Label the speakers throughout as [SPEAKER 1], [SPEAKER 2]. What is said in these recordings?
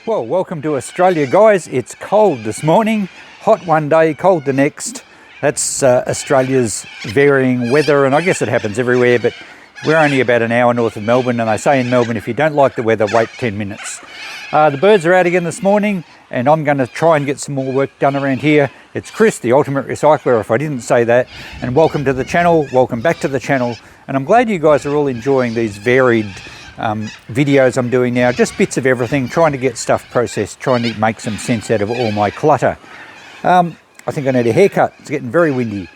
[SPEAKER 1] Well, welcome to Australia, guys. It's cold this morning, hot one day, cold the next. That's Australia's varying weather, and I guess it happens everywhere, but we're only about an hour north of Melbourne, and they say in Melbourne, if you don't like the weather, wait 10 minutes. The birds are out again this morning, and I'm going to try and get some more work done around here. It's Chris, the ultimate recycler, if I didn't say that, and welcome to the channel, welcome back to the channel, and I'm glad you guys are all enjoying these varied videos I'm doing now, just bits of everything, trying to get stuff processed, trying to make some sense out of all my clutter. I think I need a haircut. It's getting very windy.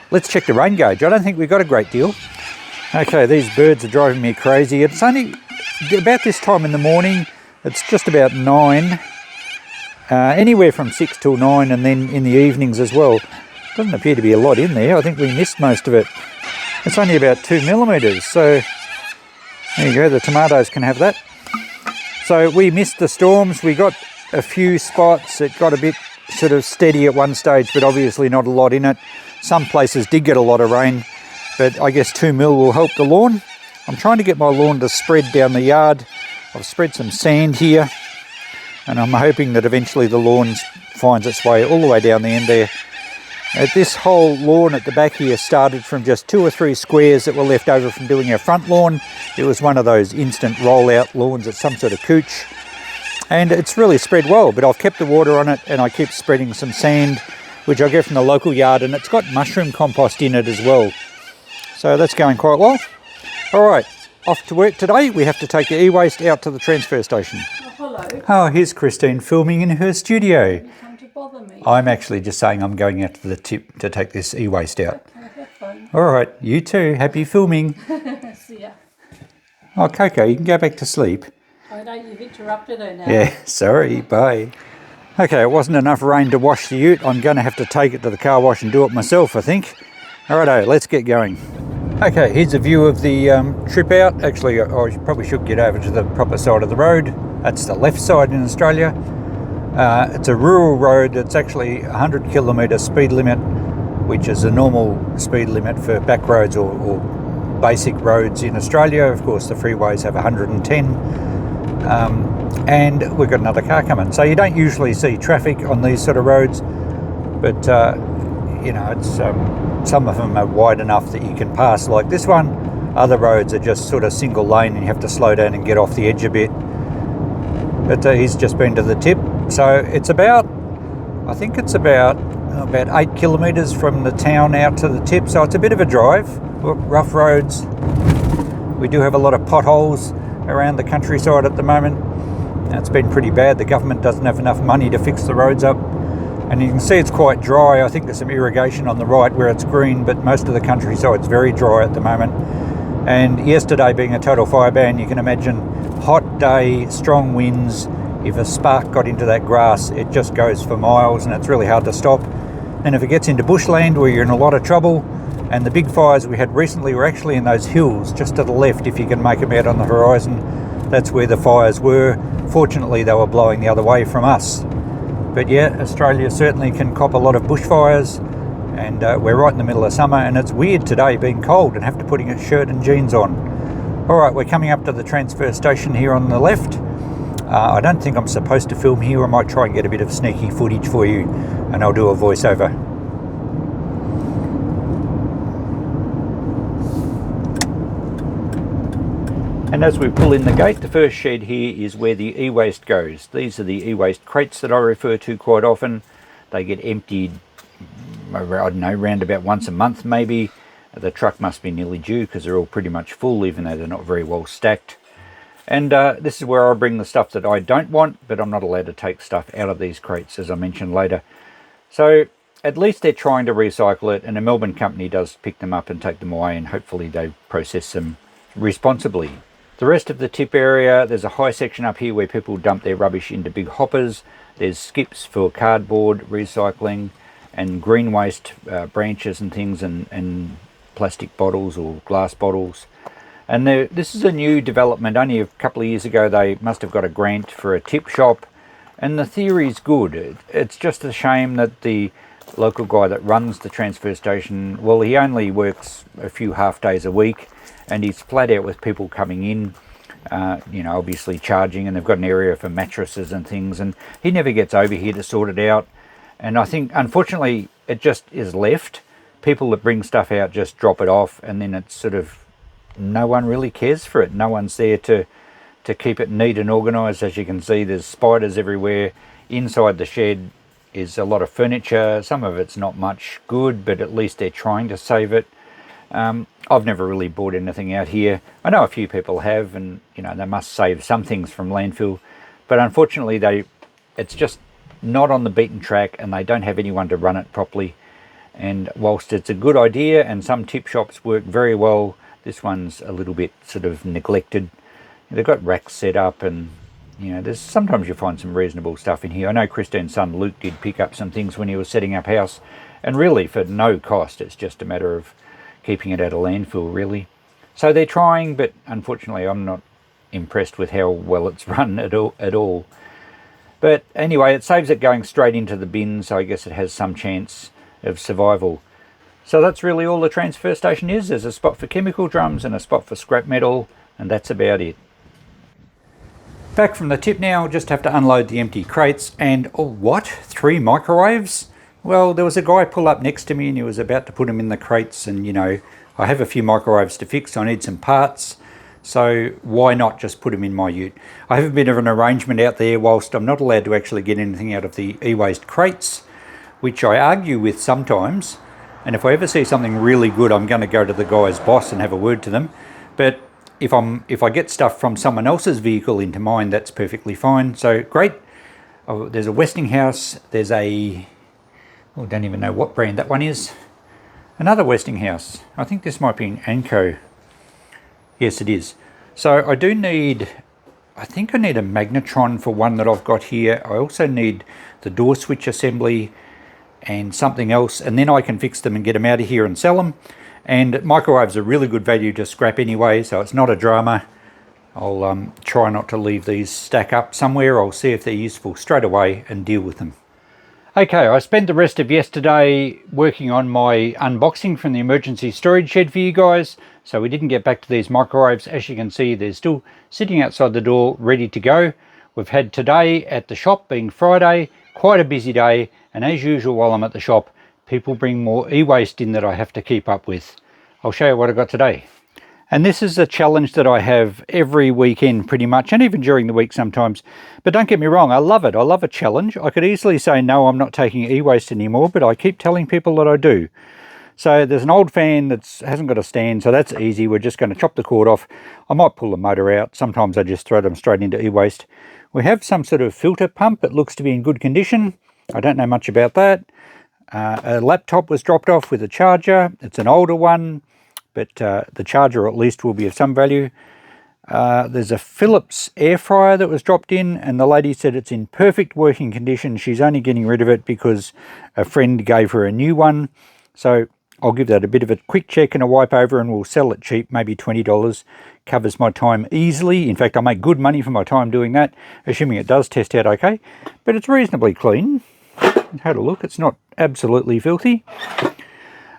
[SPEAKER 1] Let's check the rain gauge. I don't think we've got a great deal. Okay, these birds are driving me crazy. It's only about this time in the morning. It's just about 9, anywhere from 6 till 9, and then in the evenings as well. Doesn't appear to be a lot in there. I think we missed most of it. It's only about 2 millimeters, so there you go, the tomatoes can have that. So we missed the storms. We got a few spots. It got a bit sort of steady at one stage, but obviously not a lot in it. Some places did get a lot of rain, but I guess 2 mil will help the lawn. I'm trying to get my lawn to spread down the yard. I've spread some sand here, and I'm hoping that eventually the lawn finds its way all the way down the end there. This whole lawn at the back here started from just 2 or 3 squares that were left over from doing our front lawn. It was one of those instant roll-out lawns at some sort of cooch. And it's really spread well, but I've kept the water on it, and I keep spreading some sand, which I get from the local yard, and it's got mushroom compost in it as well. So that's going quite well. All right, off to work today. We have to take the e-waste out to the transfer station.
[SPEAKER 2] Oh, hello.
[SPEAKER 1] Oh, here's Christine filming in her studio.
[SPEAKER 2] Bother me.
[SPEAKER 1] I'm actually just saying I'm going out to the tip to take this e-waste out.
[SPEAKER 2] Okay, have fun.
[SPEAKER 1] All right, you too. Happy filming.
[SPEAKER 2] See ya.
[SPEAKER 1] Oh, Coco, you can go back to sleep.
[SPEAKER 2] I know you've interrupted her now.
[SPEAKER 1] Yeah, sorry, bye. Okay, it wasn't enough rain to wash the ute. I'm going to have to take it to the car wash and do it myself, I think. All righto, let's get going. Okay, here's a view of the trip out. Actually, I probably should get over to the proper side of the road. That's the left side in Australia. It's a rural road. It's actually 100 kilometre speed limit, which is a normal speed limit for back roads or basic roads in Australia. Of course, the freeways have 110, and we've got another car coming. So you don't usually see traffic on these sort of roads, but you know, it's some of them are wide enough that you can pass like this one. Other roads are just sort of single lane, and you have to slow down and get off the edge a bit. But he's just been to the tip. So it's about, I think it's about 8 kilometres from the town out to the tip. So it's a bit of a drive, rough roads. We do have a lot of potholes around the countryside at the moment. It's been pretty bad. The government doesn't have enough money to fix the roads up. And you can see it's quite dry. I think there's some irrigation on the right where it's green, but most of the countryside's very dry at the moment. And yesterday being a total fire ban, you can imagine, hot day, strong winds. If a spark got into that grass, it just goes for miles, and it's really hard to stop. And if it gets into bushland, where you're in a lot of trouble, and the big fires we had recently were actually in those hills just to the left, if you can make them out on the horizon. That's where the fires were. Fortunately, they were blowing the other way from us. But yeah, Australia certainly can cop a lot of bushfires, and we're right in the middle of summer, and it's weird today being cold and have to put a shirt and jeans on. All right, we're coming up to the transfer station here on the left. I don't think I'm supposed to film here. I might try and get a bit of sneaky footage for you, and I'll do a voiceover. And as we pull in the gate, the first shed here is where the e-waste goes. These are the e-waste crates that I refer to quite often. They get emptied, I don't know, around about once a month maybe. The truck must be nearly due because they're all pretty much full, even though they're not very well stacked. And this is where I bring the stuff that I don't want, but I'm not allowed to take stuff out of these crates, as I mentioned later. So at least they're trying to recycle it, and a Melbourne company does pick them up and take them away, and hopefully they process them responsibly. The rest of the tip area, there's a high section up here where people dump their rubbish into big hoppers. There's skips for cardboard recycling, and green waste, branches and things, and plastic bottles or glass bottles. And this is a new development. Only a couple of years ago they must have got a grant for a tip shop, and the theory's good. It's just a shame that the local guy that runs the transfer station, well, he only works a few half days a week, and he's flat out with people coming in you know, obviously charging, and they've got an area for mattresses and things, and he never gets over here to sort it out. And I think, unfortunately, it just is left. People that bring stuff out just drop it off, and then it's sort of, no one really cares for it. No one's there to keep it neat and organised. As you can see, there's spiders everywhere. Inside the shed is a lot of furniture. Some of it's not much good, but at least they're trying to save it. I've never really bought anything out here. I know a few people have, and you know, they must save some things from landfill, but unfortunately it's just not on the beaten track, and they don't have anyone to run it properly. And whilst it's a good idea and some tip shops work very well, this one's a little bit sort of neglected. They've got racks set up, and you know, there's sometimes you find some reasonable stuff in here. I know Christine's son Luke did pick up some things when he was setting up house, and really for no cost. It's just a matter of keeping it out of landfill, really. So they're trying, but unfortunately I'm not impressed with how well it's run at all. But anyway, it saves it going straight into the bin, so I guess it has some chance of survival. So that's really all the transfer station is. There's a spot for chemical drums and a spot for scrap metal, and that's about it. Back from the tip now, just have to unload the empty crates. And oh, what? 3 microwaves? Well, there was a guy pull up next to me and he was about to put them in the crates, and you know, I have a few microwaves to fix. I need some parts, so why not just put them in my ute? I have a bit of an arrangement out there. Whilst I'm not allowed to actually get anything out of the e-waste crates, which I argue with sometimes, and if I ever see something really good, I'm going to go to the guy's boss and have a word to them. But if I get stuff from someone else's vehicle into mine, that's perfectly fine. So great. Oh, there's a Westinghouse. There's a, I don't even know what brand that one is. Another Westinghouse. I think this might be an Anco. Yes, it is. So I do need, I think I need a magnetron for one that I've got here. I also need the door switch assembly and something else, and then I can fix them and get them out of here and sell them. And microwaves are really good value to scrap anyway, so it's not a drama. I'll try not to leave these stack up somewhere. I'll see if they're useful straight away and deal with them. Okay, I spent the rest of yesterday working on my unboxing from the emergency storage shed for you guys, so we didn't get back to these microwaves. As you can see, they're still sitting outside the door ready to go. We've had today at the shop, being Friday, quite a busy day, and as usual while I'm at the shop, people bring more e-waste in that I have to keep up with. I'll show you what I got today. And this is a challenge that I have every weekend pretty much, and even during the week sometimes. But don't get me wrong, I love it. I love a challenge. I could easily say, no, I'm not taking e-waste anymore, but I keep telling people that I do. So there's an old fan that hasn't got a stand, so that's easy. We're just going to chop the cord off. I might pull the motor out. Sometimes I just throw them straight into e-waste. We have some sort of filter pump. It looks to be in good condition. I don't know much about that. A laptop was dropped off with a charger. It's an older one, but the charger at least will be of some value. There's a Philips air fryer that was dropped in, and the lady said it's in perfect working condition. She's only getting rid of it because a friend gave her a new one. So I'll give that a bit of a quick check and a wipe over, and we'll sell it cheap, maybe $20. Covers my time easily. In fact, I make good money for my time doing that, assuming it does test out okay. But it's reasonably clean. Had a look, it's not absolutely filthy.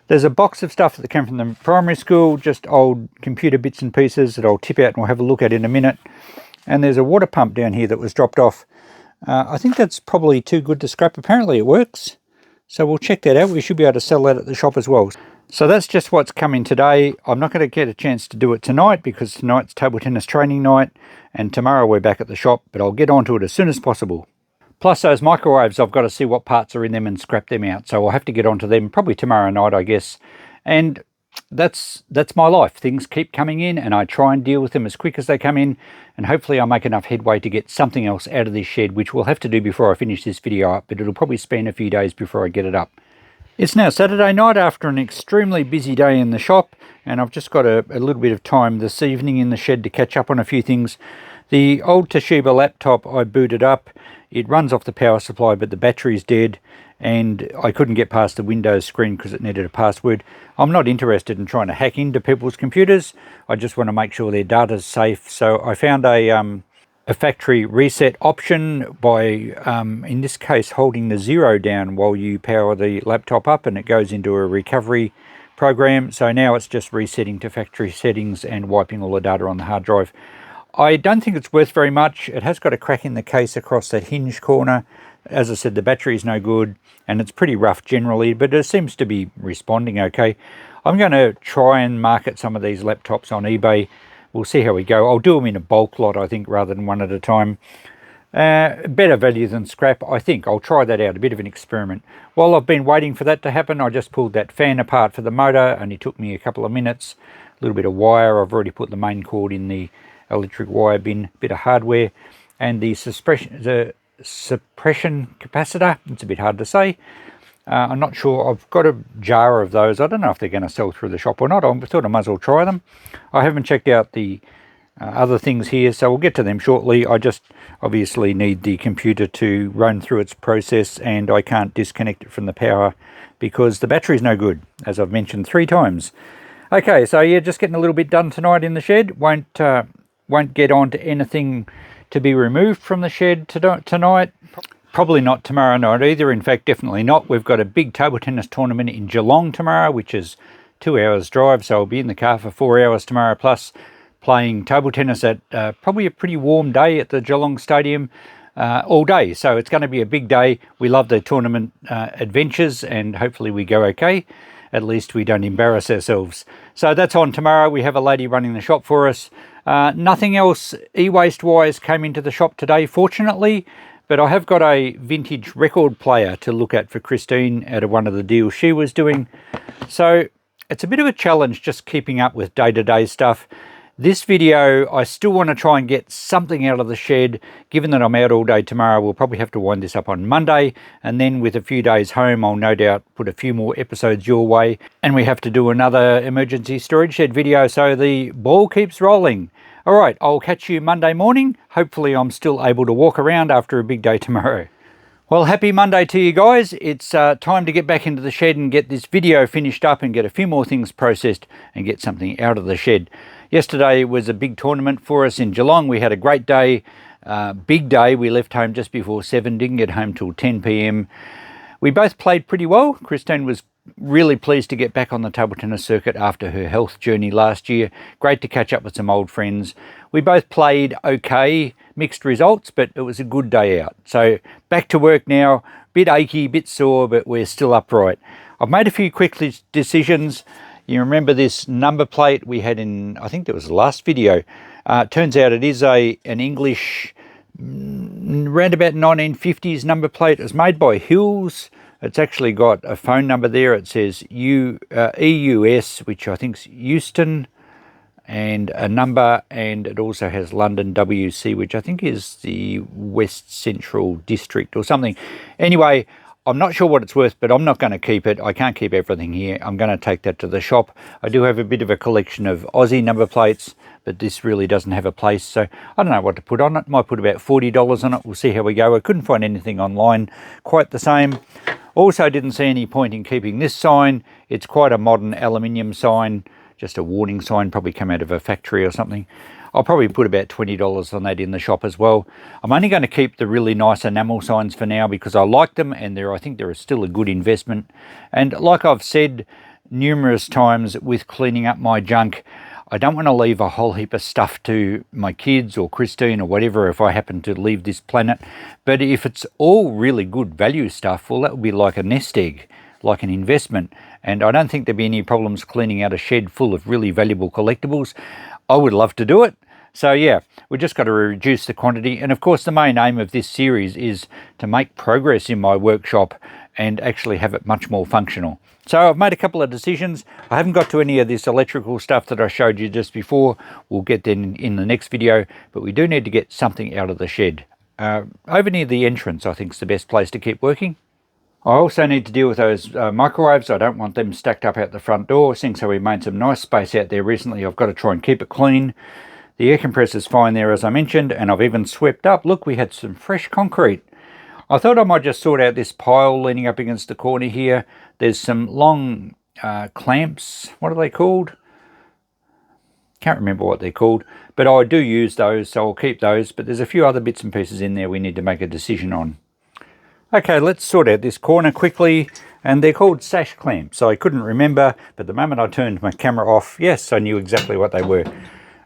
[SPEAKER 1] There's a box of stuff that came from the primary school, just old computer bits and pieces that I'll tip out and we'll have a look at in a minute. And there's a water pump down here that was dropped off. I think that's probably too good to scrap. Apparently it works. So we'll check that out. We should be able to sell that at the shop as well. So that's just what's coming today. I'm not going to get a chance to do it tonight because tonight's table tennis training night, and tomorrow we're back at the shop, but I'll get onto it as soon as possible. Plus those microwaves, I've got to see what parts are in them and scrap them out. So I'll have to get onto them probably tomorrow night, I guess. And that's my life. Things keep coming in and I try and deal with them as quick as they come in. And hopefully I'll make enough headway to get something else out of this shed, which we'll have to do before I finish this video up. But it'll probably span a few days before I get it up. It's now Saturday night after an extremely busy day in the shop. And I've just got a little bit of time this evening in the shed to catch up on a few things. The old Toshiba laptop I booted up. It runs off the power supply, but the battery's dead, and I couldn't get past the Windows screen because it needed a password. I'm not interested in trying to hack into people's computers. I just want to make sure their data's safe. So I found a factory reset option by, in this case, holding the 0 down while you power the laptop up, and it goes into a recovery program. So now it's just resetting to factory settings and wiping all the data on the hard drive. I don't think it's worth very much. It has got a crack in the case across that hinge corner. As I said, the battery's no good, and it's pretty rough generally, but it seems to be responding okay. I'm going to try and market some of these laptops on eBay. We'll see how we go. I'll do them in a bulk lot, I think, rather than one at a time. Better value than scrap, I think. I'll try that out, a bit of an experiment. While I've been waiting for that to happen, I just pulled that fan apart for the motor. Only took me a couple of minutes. A little bit of wire. I've already put the main cord in the electric wire bin, bit of hardware, and the suppression capacitor. It's a bit hard to say. I'm not sure. I've got a jar of those. I don't know if they're going to sell through the shop or not. I thought I might as well try them. I haven't checked out the other things here, so we'll get to them shortly. I just obviously need the computer to run through its process, and I can't disconnect it from the power because the battery's no good, as I've mentioned 3 times. Okay, so yeah, just getting a little bit done tonight in the shed. Won't get on to anything to be removed from the shed tonight. Probably not tomorrow night either. In fact, definitely not. We've got a big table tennis tournament in Geelong tomorrow, which is 2 hours drive, so I'll be in the car for 4 hours tomorrow, plus playing table tennis at probably a pretty warm day at the Geelong Stadium all day. So it's going to be a big day. We love the tournament adventures, and hopefully we go okay. At least we don't embarrass ourselves. So that's on tomorrow. We have a lady running the shop for us. Nothing else e-waste wise came into the shop today, fortunately, but I have got a vintage record player to look at for Christine out of one of the deals she was doing. So it's a bit of a challenge just keeping up with day-to-day stuff. This video, I still want to try and get something out of the shed. Given that I'm out all day tomorrow, we'll probably have to wind this up on Monday. And then with a few days home, I'll no doubt put a few more episodes your way. And we have to do another emergency storage shed video, so the ball keeps rolling. All right, I'll catch you Monday morning. Hopefully I'm still able to walk around after a big day tomorrow. Well, happy Monday to you guys. It's time to get back into the shed and get this video finished up and get a few more things processed and get something out of the shed. Yesterday was a big tournament for us in Geelong. We had a great day, big day. We left home just before 7, didn't get home till 10 p.m. We both played pretty well. Christine was really pleased to get back on the table tennis circuit after her health journey last year. Great to catch up with some old friends. We both played okay, mixed results, but it was a good day out. So back to work now, bit achy, bit sore, but we're still upright. I've made a few quick decisions. You remember this number plate we had in, I think that was the last video. Turns out it is an English, round about 1950s number plate. It was made by Hills. It's actually got a phone number there. It says EUS, which I think is Euston, and a number, and it also has London WC, which I think is the West Central District or something. Anyway, I'm not sure what it's worth, but I'm not going to keep it. I can't keep everything here. I'm going to take that to the shop. I do have a bit of a collection of Aussie number plates, but this really doesn't have a place, so I don't know what to put on it. Might put about $40 on it. We'll see how we go. I couldn't find anything online quite the same. Also didn't see any point in keeping this sign. It's quite a modern aluminium sign, just a warning sign, probably come out of a factory or something. I'll probably put about $20 on that in the shop as well. I'm only going to keep the really nice enamel signs for now because I like them, and I think they're still a good investment. And like I've said numerous times with cleaning up my junk, I don't want to leave a whole heap of stuff to my kids or Christine or whatever if I happen to leave this planet. But if it's all really good value stuff, well, that would be like a nest egg, like an investment. And I don't think there'd be any problems cleaning out a shed full of really valuable collectibles. I would love to do it. So yeah, we just got to reduce the quantity. And of course, the main aim of this series is to make progress in my workshop and actually have it much more functional. So I've made a couple of decisions. I haven't got to any of this electrical stuff that I showed you just before. We'll get them in the next video, but we do need to get something out of the shed. Over near the entrance, I think is the best place to keep working. I also need to deal with those microwaves. I don't want them stacked up out the front door. Seeing so we made some nice space out there recently, I've got to try and keep it clean. The air compressor's fine there, as I mentioned, and I've even swept up. Look, we had some fresh concrete. I thought I might just sort out this pile leaning up against the corner here. There's some long clamps. What are they called? Can't remember what they're called, but I do use those, so I'll keep those. But there's a few other bits and pieces in there we need to make a decision on. Okay, let's sort out this corner quickly. And they're called sash clamps. So I couldn't remember, but the moment I turned my camera off, yes, I knew exactly what they were.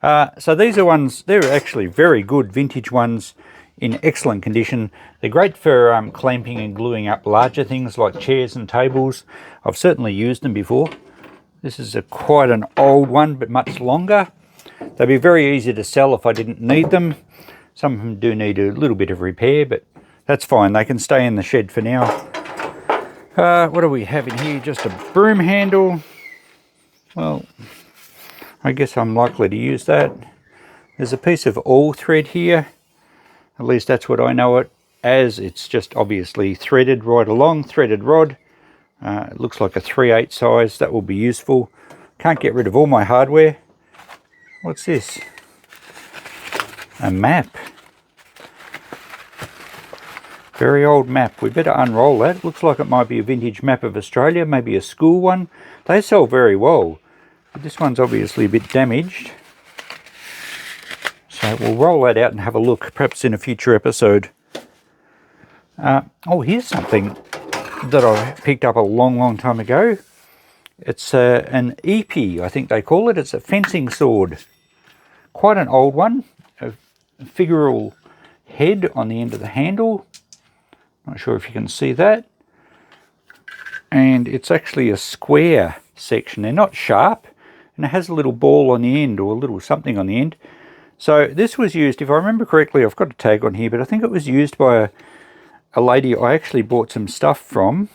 [SPEAKER 1] So these are ones, they're actually very good vintage ones in excellent condition. They're great for clamping and gluing up larger things like chairs and tables. I've certainly used them before. This is quite an old one, but much longer. They'd be very easy to sell if I didn't need them. Some of them do need a little bit of repair, but that's fine. They can stay in the shed for now. What do we have in here? Just a broom handle. Well, I guess I'm likely to use that. There's a piece of all thread here. At least that's what I know it as. It's just obviously threaded right along, threaded rod. It looks like a 3/8 size. That will be useful. Can't get rid of all my hardware. What's this? A map. Very old map. We better unroll that. Looks like it might be a vintage map of Australia, maybe a school one. They sell very well. But this one's obviously a bit damaged. So we'll roll that out and have a look, perhaps in a future episode. Oh, here's something that I picked up a long time ago. It's an EP, I think they call it. It's a fencing sword. Quite an old one. A figural head on the end of the handle. Not sure if you can see that. And it's actually a square section. They're not sharp. And it has a little ball on the end, or a little something on the end. So this was used, if I remember correctly, I've got a tag on here, but I think it was used by a lady I actually bought some stuff from.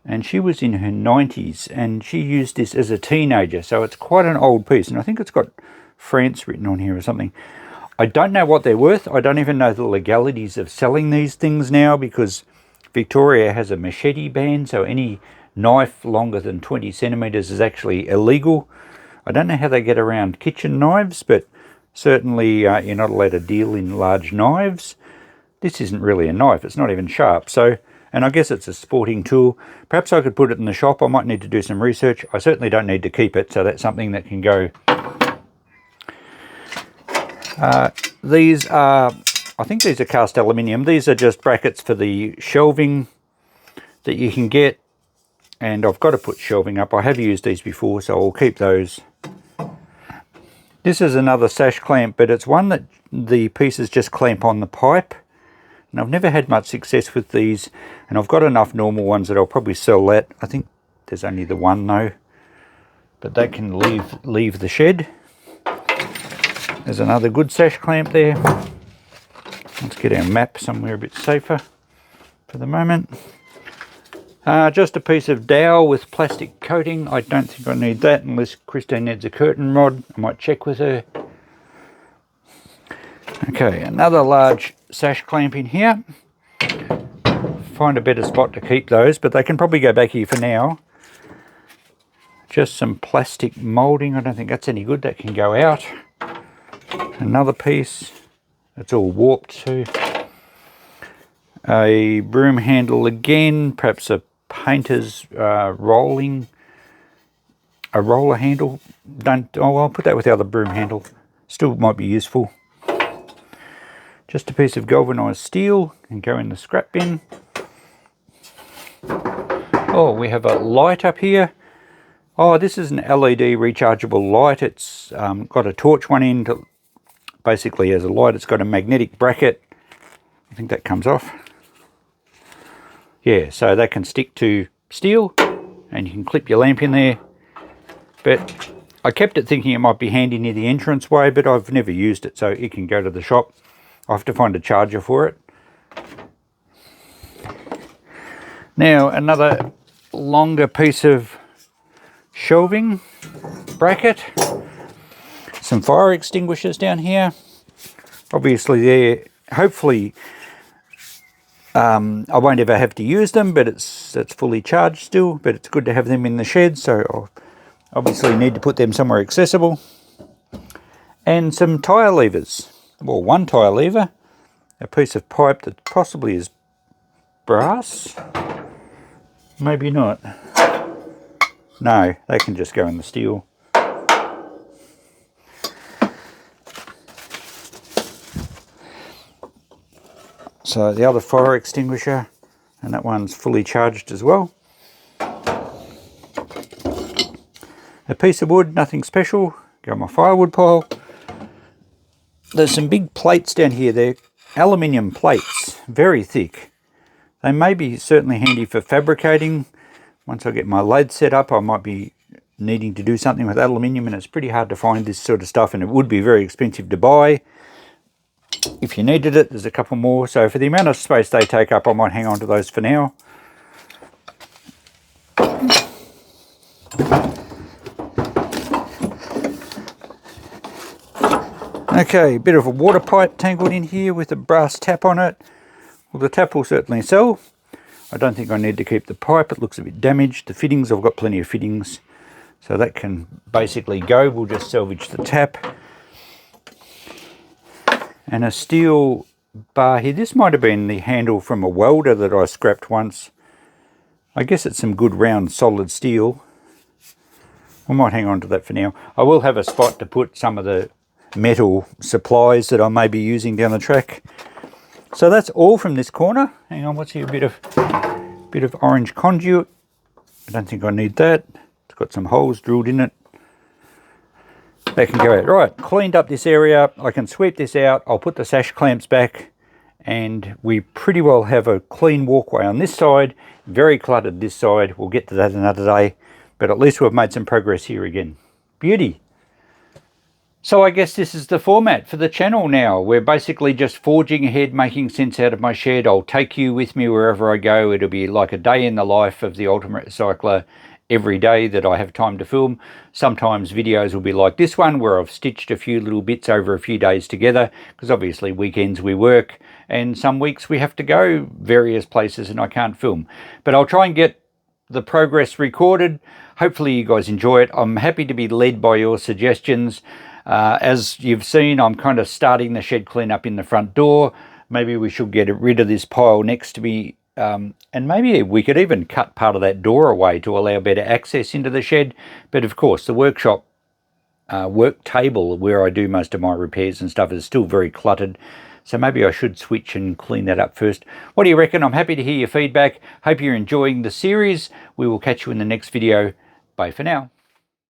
[SPEAKER 1] And she was in her 90s, and she used this as a teenager. So it's quite an old piece. And I think it's got France written on here or something. I don't know what they're worth. I don't even know the legalities of selling these things now, because Victoria has a machete ban, so any knife longer than 20 centimeters is actually illegal. I don't know how they get around kitchen knives, but certainly you're not allowed to deal in large knives. This isn't really a knife. It's not even sharp. So, and I guess it's a sporting tool. Perhaps I could put it in the shop. I might need to do some research. I certainly don't need to keep it, so that's something that can go. These are, I think these are cast aluminium. These are just brackets for the shelving that you can get. And I've got to put shelving up. I have used these before, so I'll keep those. This is another sash clamp, but it's one that the pieces just clamp on the pipe. And I've never had much success with these. And I've got enough normal ones that I'll probably sell that. I think there's only the one though. But that can leave the shed. There's another good sash clamp there. Let's get our map somewhere a bit safer for the moment. Just a piece of dowel with plastic coating. I don't think I need that unless Christine needs a curtain rod. I might check with her. Okay, another large sash clamp in here. Find a better spot to keep those, but they can probably go back here for now. Just some plastic moulding. I don't think that's any good. That can go out. Another piece. It's all warped too. A broom handle again. Perhaps a painter's roller handle. I'll put that with the other broom handle. Still might be useful. Just a piece of galvanized steel can go in the scrap bin. Oh, we have a light up here. Oh, this is an LED rechargeable light. It's got a torch one end. Basically, as a light, it's got a magnetic bracket. I think that comes off. Yeah, so that can stick to steel and you can clip your lamp in there. But I kept it thinking it might be handy near the entranceway, but I've never used it, so it can go to the shop. I have to find a charger for it. Now, another longer piece of shelving bracket. Some fire extinguishers down here. Obviously they're, hopefully, I won't ever have to use them, but it's fully charged still, but it's good to have them in the shed, so I'll obviously need to put them somewhere accessible. And some tyre levers. Well, one tyre lever, a piece of pipe that possibly is brass. Maybe not. No, they can just go in the steel. So the other fire extinguisher, and that one's fully charged as well. A piece of wood, nothing special. Got my firewood pile. there's some big plates down here. They're aluminium plates, very thick. They may be certainly handy for fabricating. Once I get my lathe set up, I might be needing to do something with aluminium, and it's pretty hard to find this sort of stuff, and it would be very expensive to buy. If you needed it, there's a couple more. So for the amount of space they take up, I might hang on to those for now. Okay, a bit of a water pipe tangled in here with a brass tap on it. Well, the tap will certainly sell. I don't think I need to keep the pipe. It looks a bit damaged. The fittings, I've got plenty of fittings, so that can basically go. We'll just salvage the tap. And a steel bar here. This might have been the handle from a welder that I scrapped once. I guess it's some good round solid steel. I might hang on to that for now. I will have a spot to put some of the metal supplies that I may be using down the track. So that's all from this corner. Hang on, what's here? A bit of orange conduit. I don't think I need that. It's got some holes drilled in it. That can go out. Right, cleaned up this area. I can sweep this out. I'll put the sash clamps back, and we pretty well have a clean walkway on this side. Very cluttered this side. We'll get to that another day, but at least we've made some progress here again. Beauty. So I guess this is the format for the channel now. We're basically just forging ahead, making sense out of my shed. I'll take you with me wherever I go. It'll be like a day in the life of the Ultimate Recycler every day that I have time to film. Sometimes videos will be like this one, where I've stitched a few little bits over a few days together, because obviously weekends we work, and some weeks we have to go various places and I can't film. But I'll try and get the progress recorded. Hopefully you guys enjoy it. I'm happy to be led by your suggestions. As you've seen, I'm kind of starting the shed cleanup in the front door. Maybe we should get rid of this pile next to me, and maybe we could even cut part of that door away to allow better access into the shed. But of course, the workshop work table where I do most of my repairs and stuff is still very cluttered. So maybe I should switch and clean that up first. What do you reckon? I'm happy to hear your feedback. Hope you're enjoying the series. We will catch you in the next video. Bye for now.